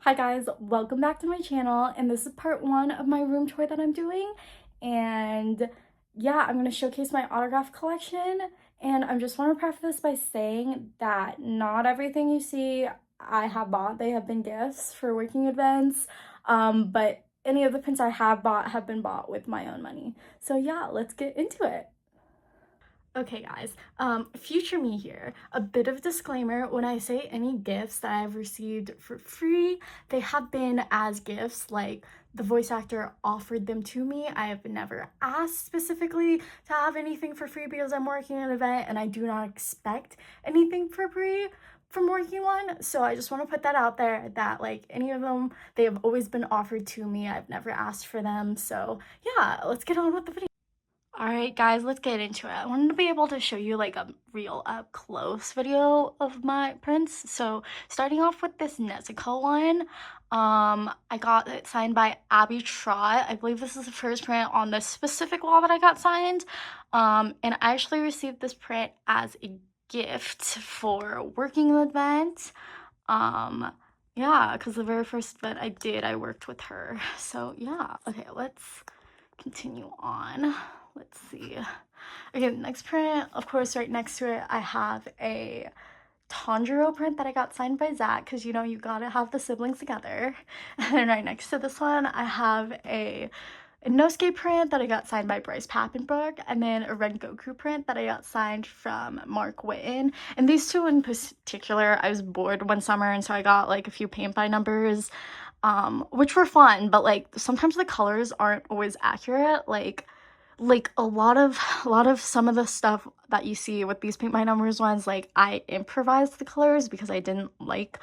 Hi guys, welcome back to my channel, and this is part one of my room tour that I'm doing. And yeah, I'm gonna showcase my autograph collection, and I just want to preface this by saying that not everything you see I have bought. They have been gifts for working events, but any of the prints I have bought have been bought with my own money. So yeah, let's get into it. Okay guys, future me here. A bit of a disclaimer: when I say any gifts that I've received for free, they have been as gifts, like the voice actor offered them to me. I have never asked specifically to have anything for free because I'm working an event and I do not expect anything for free from working one. So I just want to put that out there that like any of them, they have always been offered to me. I've never asked for them. So yeah, let's get on with the video. Alright guys, let's get into it. I wanted to be able to show you like a real up close video of my prints. So starting off with this Nezuko one, I got it signed by Abby Trott. I believe this is the first print on this specific wall that I got signed. And I actually received this print as a gift for working the event. Yeah, because the very first event I did, I worked with her. So yeah, okay, let's continue on. Let's see. Okay, the next print, of course, right next to it, I have a Tanjiro print that I got signed by Zach, because you know you gotta have the siblings together. And then right next to this one, I have a Inosuke print that I got signed by Bryce Papenbrook, and then a Rengoku print that I got signed from Mark Witten. And these two in particular, I was bored one summer, and so I got like a few paint by numbers, which were fun, but like sometimes the colors aren't always accurate. Like a lot of some of the stuff that you see with these paint by numbers ones, like I improvised the colors because I didn't like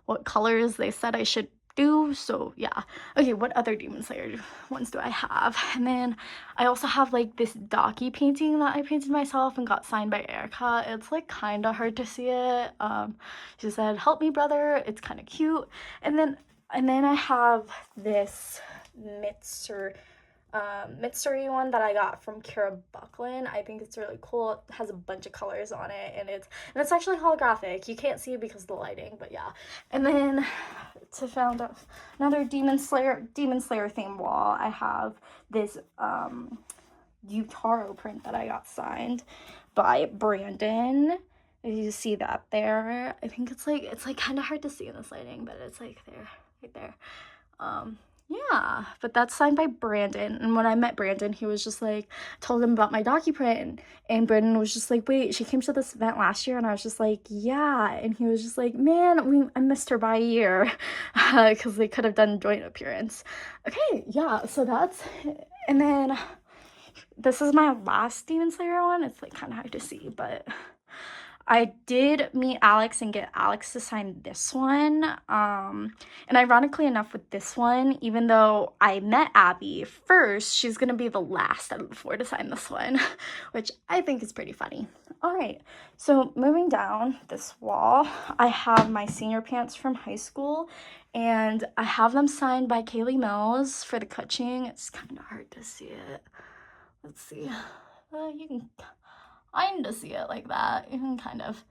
what colors they said I should do. So yeah. Okay, what other Demon Slayer ones do I have? And then I also have like this Daki painting that I painted myself and got signed by Erica. It's like kind of hard to see it. She said, "Help me, brother." It's kind of cute. And then I have this Mitsuri one that I got from Kira Buckland. I think it's really cool. It has a bunch of colors on it, and it's actually holographic. You can't see it because of the lighting, but yeah. And then to found out another Demon Slayer theme wall, I have this Yutaro print that I got signed by Brandon. You see that there. I think it's like kind of hard to see in this lighting, but it's like there, right there. Yeah, but that's signed by Brandon. And when I met Brandon, he was just like, told him about my docu print, and Brandon was just like, wait, she came to this event last year? And I was just like, yeah. And he was just like, man, I missed her by a year, because they could have done a joint appearance. Okay, yeah, so that's, and then this is my last Demon Slayer one. It's like kind of hard to see, but I did meet Alex and get Alex to sign this one. And ironically enough, with this one, even though I met Abby first, she's gonna be the last out of the four to sign this one, which I think is pretty funny. All right, so moving down this wall, I have my senior pants from high school, and I have them signed by Kaylee Mills for the Kutching. It's kind of hard to see it. Let's see. You can kind of see it like that. You can kind of.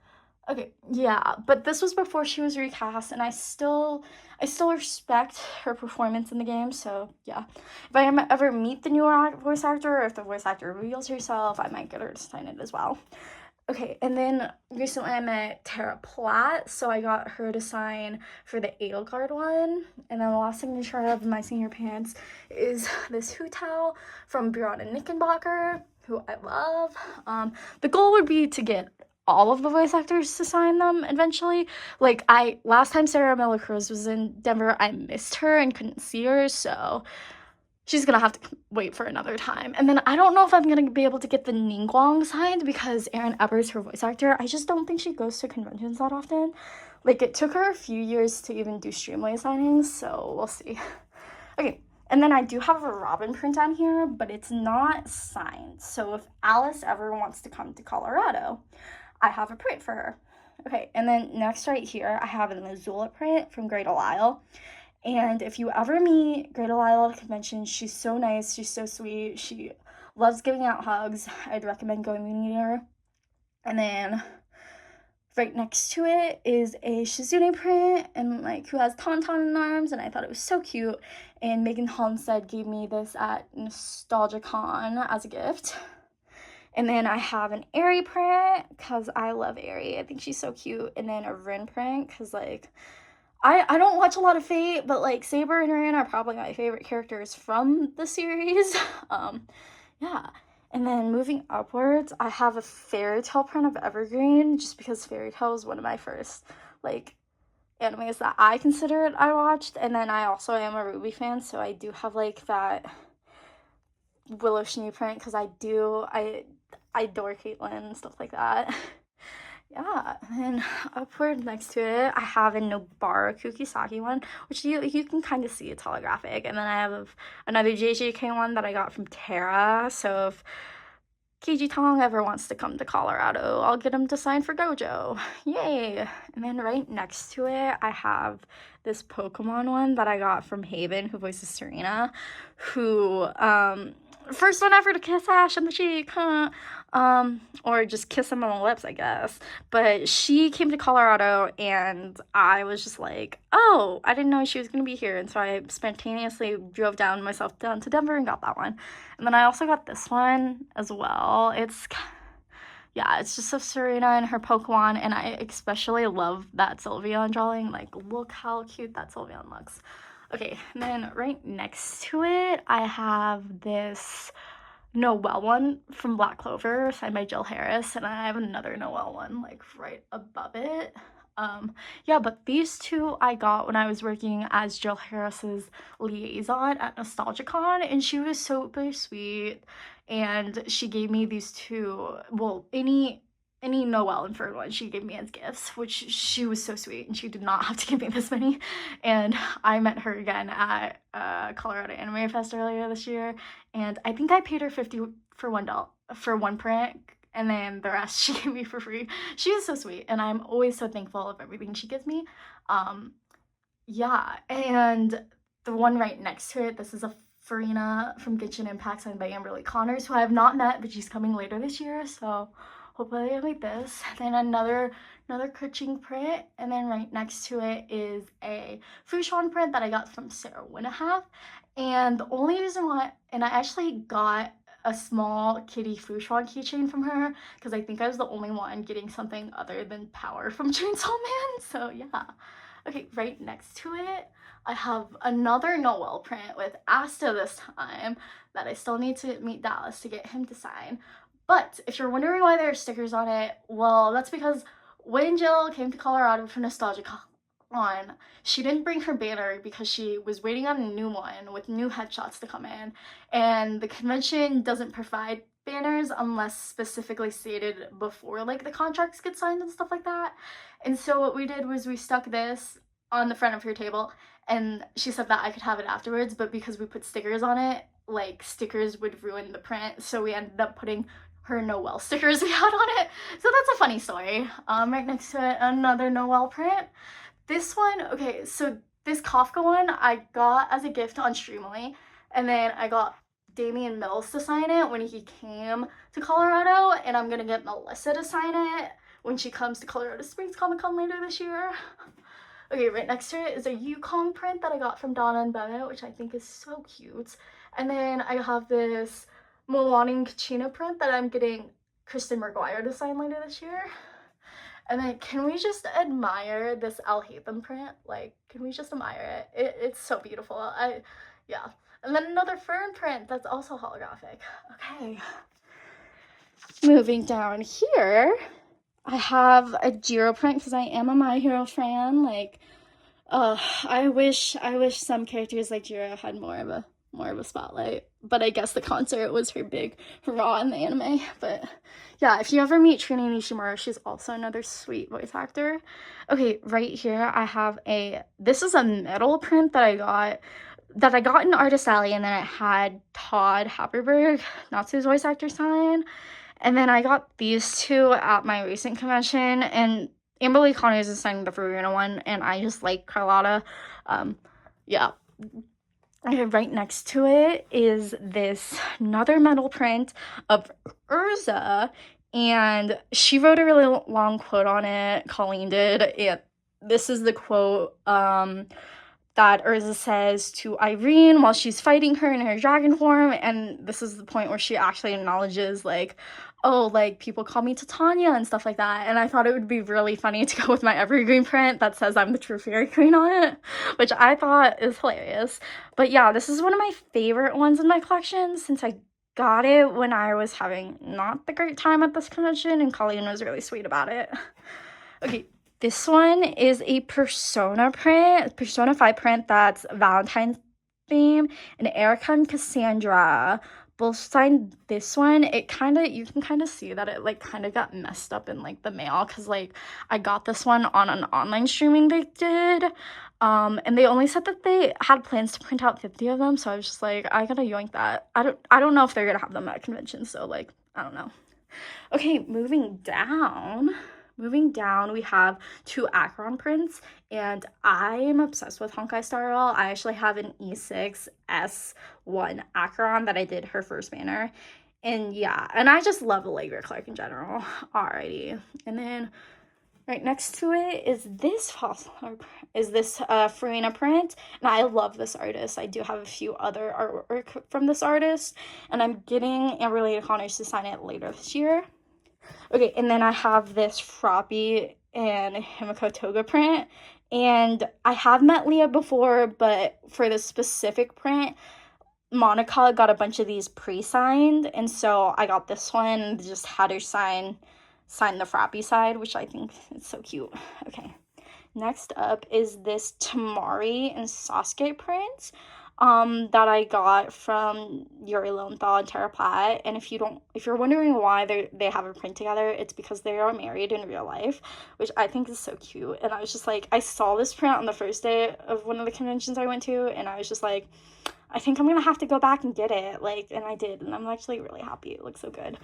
Okay, yeah, but this was before she was recast, and I still respect her performance in the game. So yeah, if I ever meet the newer voice actor, or if the voice actor reveals herself, I might get her to sign it as well. Okay, and then recently I met Tara Platt, so I got her to sign for the Edelgard one. And then the last signature I have in my senior pants is this Hu Tao from Bjorn and Knickerbocker, who I love. The goal would be to get all of the voice actors to sign them eventually. Like, last time Sarah Miller Cruz was in Denver, I missed her and couldn't see her, so she's gonna have to wait for another time. And then I don't know if I'm gonna be able to get the Ningguang signed because Erin Ebbers, her voice actor, I just don't think she goes to conventions that often. Like, it took her a few years to even do Streamway signings, so we'll see. Okay, and then I do have a Robin print on here, but it's not signed. So if Alice ever wants to come to Colorado, I have a print for her. Okay, and then next right here, I have an Azula print from Great Isle. And if you ever meet Great Isle at a convention, she's so nice, she's so sweet, she loves giving out hugs. I'd recommend going to meet her. And then right next to it is a Shizune print, and like who has Tauntaun in arms, and I thought it was so cute. And Megan Holmstead gave me this at NostalgiaCon as a gift. And then I have an Aerie print because I love Aerie. I think she's so cute. And then a Rin print because like I don't watch a lot of Fate, but like Saber and Rin are probably my favorite characters from the series. Yeah. And then moving upwards, I have a Fairy Tail print of Evergreen just because Fairy Tail was one of my first like animes that I considered I watched. And then I also am a Ruby fan, so I do have like that Willow Schnee print because I adore Caitlyn and stuff like that. Yeah, and then upward next to it, I have a Nobara Kukisaki one, which you can kind of see it's holographic. And then I have another JJK one that I got from Terra. So if KG Tong ever wants to come to Colorado, I'll get him to sign for Gojo. Yay! And then right next to it, I have this Pokemon one that I got from Haven, who voices Serena, who, first one ever to kiss Ash on the cheek, huh? Or just kiss him on the lips, I guess. But she came to Colorado, and I was just like, oh, I didn't know she was gonna be here, and so I spontaneously drove myself down to Denver and got that one. And then I also got this one as well. It's just of Serena and her Pokemon, and I especially love that Sylveon drawing. Like, look how cute that Sylveon looks. Okay, and then right next to it, I have this Noelle one from Black Clover, signed by Jill Harris, and I have another Noelle one, like, right above it. Yeah, but these two I got when I was working as Jill Harris's liaison at NostalgiaCon, and she was super sweet, and she gave me these two, well, any Noelle and Fern one she gave me as gifts, which she was so sweet, and she did not have to give me this many. And I met her again at Colorado Anime Fest earlier this year, and I think I paid her $50 for one print, and then the rest she gave me for free. She is so sweet, and I'm always so thankful of everything she gives me. Yeah, and the one right next to it, this is a Farina from Genshin Impact signed by Amberly Connors, who I have not met, but she's coming later this year, so hopefully I like this. Then another Keqing print, and then right next to it is a Fushan print that I got from Sarah Winnahalf. And the only reason why, and I actually got a small kitty Fushan keychain from her because I think I was the only one getting something other than power from Chainsaw Man, so yeah. Okay, right next to it, I have another Noelle print with Asta this time that I still need to meet Dallas to get him to sign. But if you're wondering why there are stickers on it, well, that's because when Jill came to Colorado for NostalgiaCon, she didn't bring her banner because she was waiting on a new one with new headshots to come in, and the convention doesn't provide banners unless specifically stated before like the contracts get signed and stuff like that. And so what we did was we stuck this on the front of her table, and she said that I could have it afterwards, but because we put stickers on it, like stickers would ruin the print, so we ended up putting her Noelle stickers we had on it. So that's a funny story. Right next to it, another Noelle print. This one, okay, so this Kafka one I got as a gift on Streamily, and then I got Damian Mills to sign it when he came to Colorado, and I'm gonna get Melissa to sign it when she comes to Colorado Springs Comic Con later this year. Okay, right next to it is a Yukon print that I got from Donna and Bennett, which I think is so cute. And then I have this Milani and Kachina print that I'm getting Kristen McGuire to sign later this year. And then can we just admire this Al Hatham print? Like, can we just admire it? It's so beautiful. Yeah. And then another Fern print that's also holographic. Okay. Moving down here, I have a Jiro print because I am a My Hero fan. Like, I wish some characters like Jiro had more of a spotlight, but I guess the concert was her big hurrah in the anime. But yeah, if you ever meet Trini Nishimura, she's also another sweet voice actor. Okay, right here I have this is a metal print that I got in Artist Alley, and then it had Todd Happerberg, Natsu's voice actor, sign. And then I got these two at my recent convention, and Amberly Connors is signing the Farina one, and I just like Carlotta. Yeah. Okay, right next to it is this another metal print of Urza, And she wrote a really long quote on it, Colleen did, and this is the quote that Urza says to Irene while she's fighting her in her dragon form, and this is the point where she actually acknowledges, like, oh, like, people call me Titania and stuff like that, and I thought it would be really funny to go with my evergreen print that says I'm the true fairy queen on it, which I thought is hilarious. But yeah, this is one of my favorite ones in my collection since I got it when I was having not the great time at this convention, and Colleen was really sweet about it. Okay, this one is a Persona print, Persona 5 print that's Valentine's theme, and Erica and Cassandra both signed this one. It kind of, you can kind of see that it like kind of got messed up in like the mail, because like I got this one on an online streaming they did, and they only said that they had plans to print out 50 of them, so I was just like, I gotta yoink that. I don't know if they're gonna have them at conventions, so like, I don't know. Okay, moving down, we have 2 Acheron prints, and I am obsessed with Honkai Star Rail. I actually have an E6 S1 Acheron that I did her first banner, and yeah, and I just love Allegra Clark in general. Alrighty, and then right next to it is this Farina print, and I love this artist. I do have a few other artwork from this artist, and I'm getting Amberlady Connors to sign it later this year. Okay, and then I have this Froppy and Himiko Toga print, and I have met Leah before, but for this specific print, Monica got a bunch of these pre-signed, and so I got this one and just had her sign the Froppy side, which I think is so cute. Okay, next up is this Tamari and Sasuke print that I got from Yuri Lowenthal and Tara Platt. And if you're wondering why they have a print together, it's because they are married in real life, which I think is so cute. And I was just like, I saw this print on the first day of one of the conventions I went to, and I was just like, I think I'm gonna have to go back and get it, like, and I did, and I'm actually really happy. It looks so good.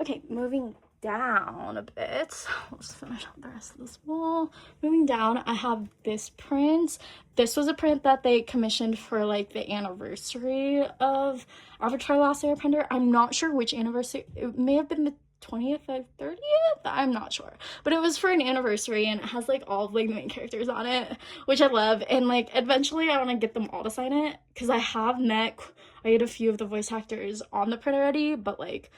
Okay, moving down a bit, let's finish up the rest of this wall. Moving down, I have this print. This was a print that they commissioned for like the anniversary of Avatar: Last Airbender. I'm not sure which anniversary. It may have been the 20th or 30th, I'm not sure, but it was for an anniversary, and it has like all of like the main characters on it, which I love. And like eventually I want to get them all to sign it, because I had a few of the voice actors on the print already, but like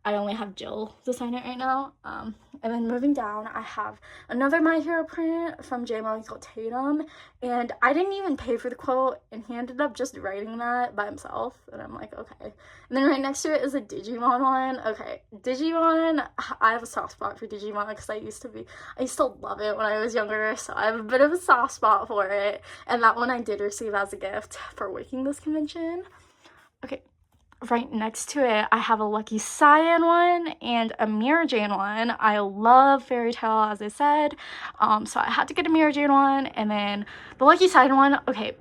I only have Jill to sign it right now. And then moving down, I have another My Hero print from J. Michael Tatum, and I didn't even pay for the quote, and he ended up just writing that by himself, and I'm like, okay. And then right next to it is a Digimon one. Okay, Digimon, I have a soft spot for Digimon because I used to love it when I was younger, so I have a bit of a soft spot for it, and that one I did receive as a gift for working this convention. Okay, right next to it, I have a Lucky Cyan one and a Mirror Jane one. I love Fairy Tail, as I said, so I had to get a Mirror Jane one. And then the Lucky Cyan one, okay,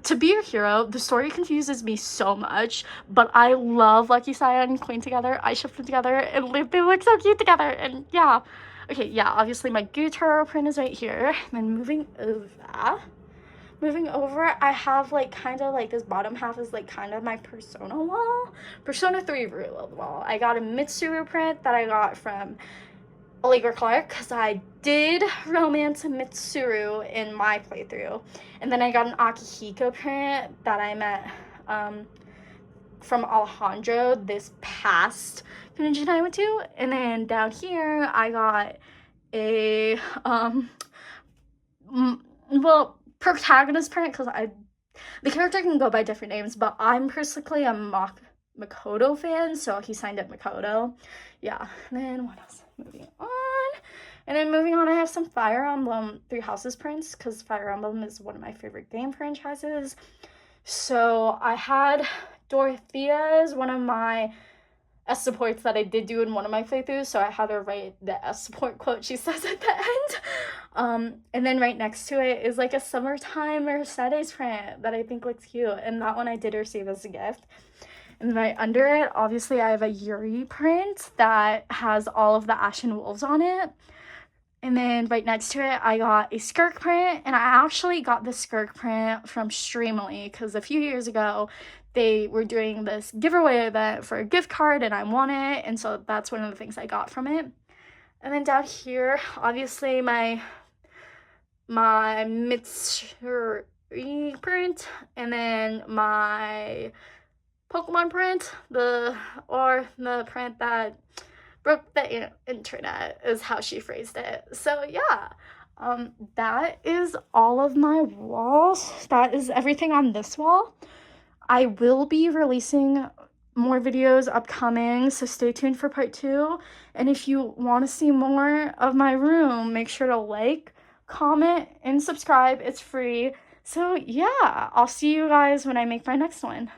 To Be Your Hero, the story confuses me so much, but I love Lucky Cyan and Queen together. I shipped them together, and they look so cute together, and yeah. Okay, yeah, obviously my Gyutaro print is right here. And then moving over, I have like kind of like this bottom half is like kind of my Persona wall. Persona 3 Rule wall. I got a Mitsuru print that I got from Allegra Clark, because I did romance Mitsuru in my playthrough. And then I got an Akihiko print that I met from Alejandro this past convention I went to. And then down here, I got a, protagonist print, because the character can go by different names, but I'm personally a Makoto fan, so he signed it Makoto. Yeah, and then what else? Moving on, I have some Fire Emblem Three Houses prints, because Fire Emblem is one of my favorite game franchises. So I had Dorothea's one of my S supports that I did do in one of my playthroughs, so I had her write the S support quote she says at the end. And then right next to it is like a Summertime Mercedes print that I think looks cute, and that one I did receive as a gift. And right under it, obviously I have a Yuri print that has all of the Ashen Wolves on it. And then right next to it, I got a skirk print, and I actually got the skirk print from Streamily because a few years ago, they were doing this giveaway event for a gift card, and I won it, and so that's one of the things I got from it. And then down here, obviously my Mitsuri print, and then my Pokemon print, the print that broke the internet is how she phrased it. So yeah, that is all of my walls. That is everything on this wall. I will be releasing more videos upcoming, so stay tuned for part 2. And if you want to see more of my room, make sure to like, comment, and subscribe. It's free. So yeah, I'll see you guys when I make my next one.